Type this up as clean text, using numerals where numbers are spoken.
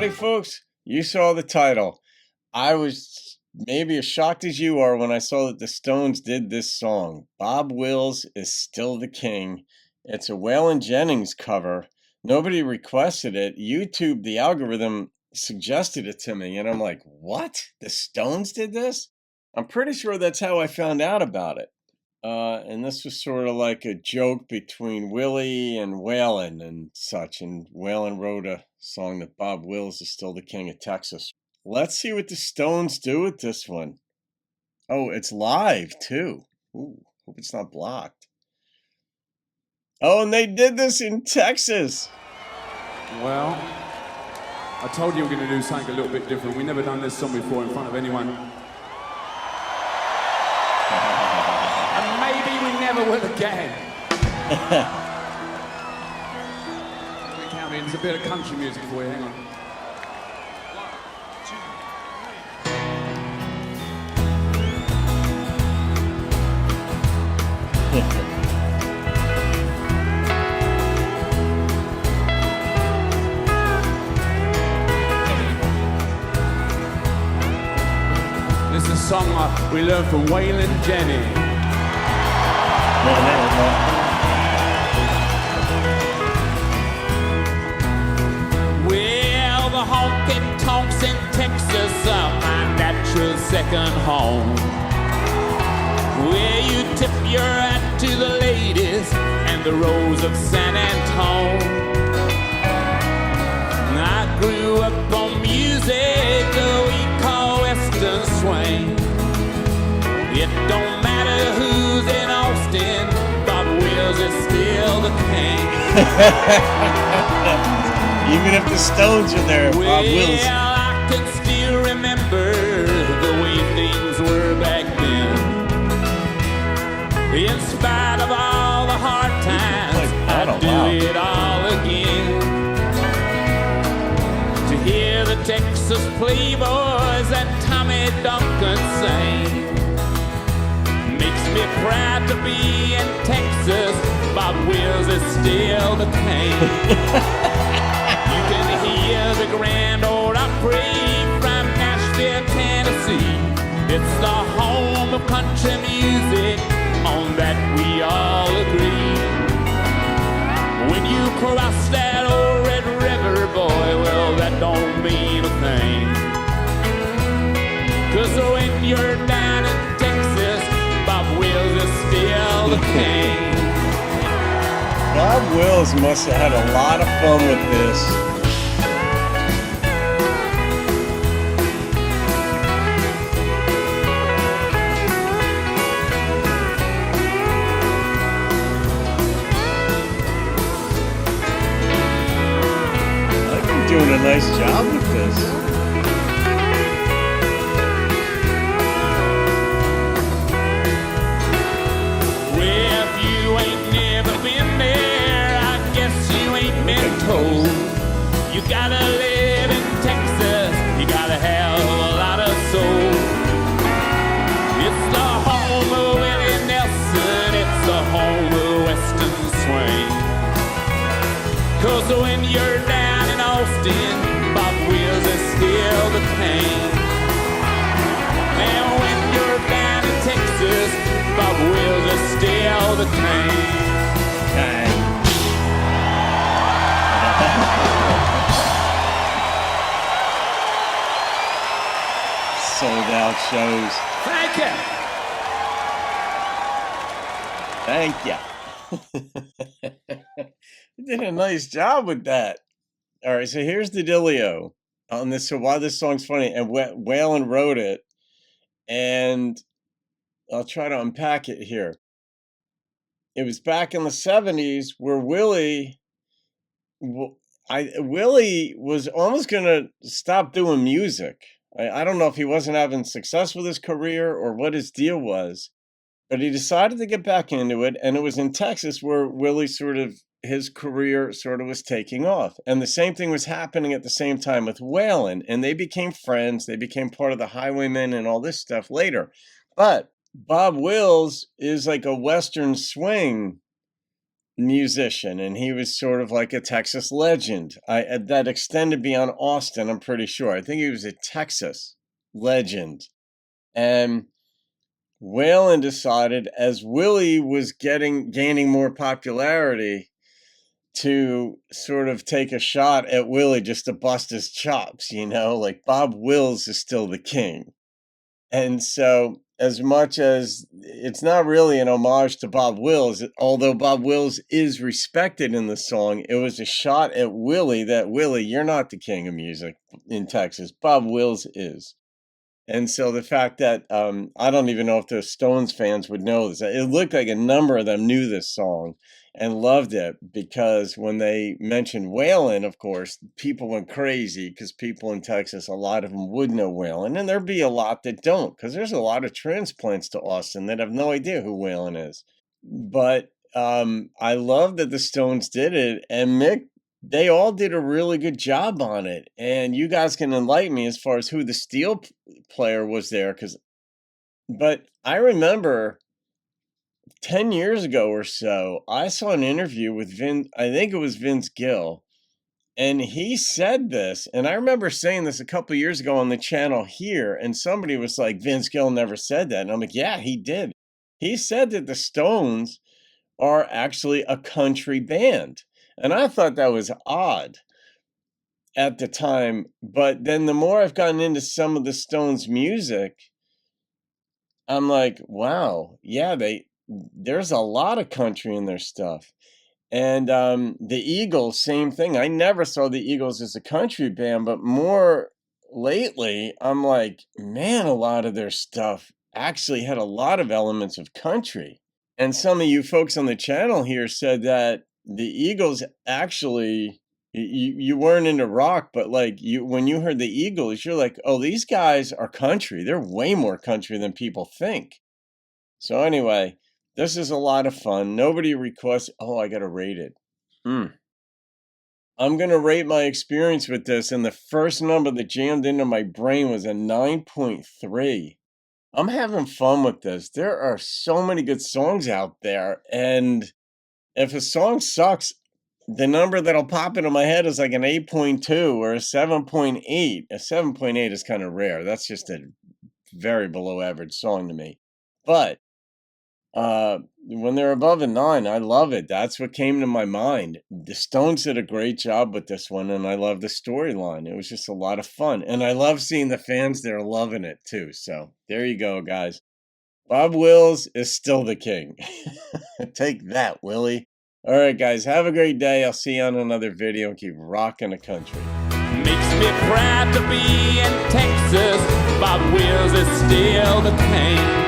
Howdy, folks. You saw the title. I was maybe as shocked as you are when I saw that the Stones did this song. Bob Wills is Still the King. It's a Waylon Jennings cover. Nobody requested it. YouTube, the algorithm, suggested it to me, and I'm like, what? The Stones did this? I'm pretty sure that's how I found out about it. And this was sort of like a joke between Willie and Waylon and such. And Waylon wrote a song that Bob Wills is Still the King of Texas. Let's see what the Stones do with this one. Oh, it's live too. Ooh, hope it's not blocked. Oh, and they did this in Texas. Well, I told you we were going to do something a little bit different. We've never done this song before in front of anyone. And maybe we never will again. We're counting. There's a bit of country music for you. Hang on. This is a song we learned from Waylon Jennings. Well, the honky tonks in Texas are my natural second home, where you tip your hat to the ladies and the rose of San Antone. I grew up on music we call Western swing. It don't matter who's in Austin, Bob Wills is still the king. Even if the Stones are there, Bob Wills. Well, I can still remember the way things were back then. In spite of all the hard times, I'd do it all again. To hear the Texas Playboys and Tommy Duncan sing makes me proud to be in Texas. Bob Wills is still the king. You can hear the Grand Ole Opry from Nashville, Tennessee. It's the home of country music, on that we all agree. When you cross that old Red River, boy, well, that don't mean a thing. 'Cause when you're down in Texas, Bob Wills is still the king. Bob Wills must have had a lot of fun with this. Doing a nice job with this. Well, if you ain't never been there, I guess you ain't been told. You gotta live in Texas, you gotta have a lot of soul. It's the home of Willie Nelson, it's the home of Western swing. 'Cause when you're down in Austin, Bob Wills is still the king. And when you're down in Texas, Bob Wills is still the king. Sold out shows. Thank you. Thank you. You did a nice job with that. All right, so here's the dealio on this. So why this song's funny, and Waylon wrote it, and I'll try to unpack it here. It was back in the 70s where Willie was almost gonna stop doing music. I don't know if he wasn't having success with his career or what his deal was, but he decided to get back into it, and it was in Texas where Willie his career sort of was taking off. And the same thing was happening at the same time with Waylon, and they became friends. They became part of the Highwaymen and all this stuff later. But Bob Wills is like a Western swing musician, and he was sort of like a Texas legend. That extended beyond Austin, I'm pretty sure. I think he was a Texas legend. And Waylon decided, as Willie was gaining more popularity, to sort of take a shot at Willie just to bust his chops, like Bob Wills is still the king. And so, as much as it's not really an homage to Bob Wills, although Bob Wills is respected in the song, it was a shot at Willie that, Willie, you're not the king of music in Texas. Bob Wills is. And so the fact that I don't even know if the Stones fans would know this. It looked like a number of them knew this song and loved it, because when they mentioned Waylon, of course, people went crazy, because people in Texas, a lot of them would know Waylon, and there'd be a lot that don't, because there's a lot of transplants to Austin that have no idea who Waylon is. But I love that the Stones did it, and Mick, they all did a really good job on it. And you guys can enlighten me as far as who the steel player was there, but I remember 10 years ago or so, I saw an interview with I think it was Vince Gill, and he said this, and I remember saying this a couple of years ago on the channel here, and somebody was like, Vince Gill never said that. And I'm like, yeah, he did. He said that the Stones are actually a country band. And I thought that was odd at the time. But then the more I've gotten into some of the Stones' music, I'm like, wow, yeah, there's a lot of country in their stuff. And the Eagles, same thing. I never saw the Eagles as a country band, but more lately, I'm like, man, a lot of their stuff actually had a lot of elements of country. And some of you folks on the channel here said that the Eagles actually, you weren't into rock, but like when you heard the Eagles, you're like, oh, these guys are country. They're way more country than people think. So anyway, this is a lot of fun. Nobody requests, oh, I got to rate it. I'm going to rate my experience with this, and the first number that jammed into my brain was a 9.3. I'm having fun with this. There are so many good songs out there, and if a song sucks, the number that'll pop into my head is like an 8.2 or a 7.8. A 7.8 is kind of rare. That's just a very below average song to me. But when they're above a 9, I love it. That's what came to my mind. The Stones did a great job with this one, and I love the storyline. It was just a lot of fun. And I love seeing the fans there loving it too. So there you go, guys. Bob Wills is still the king. Take that, Willie. All right, guys, have a great day. I'll see you on another video, and keep rocking the country. Makes me proud to be in Texas. Bob Wills is still the king.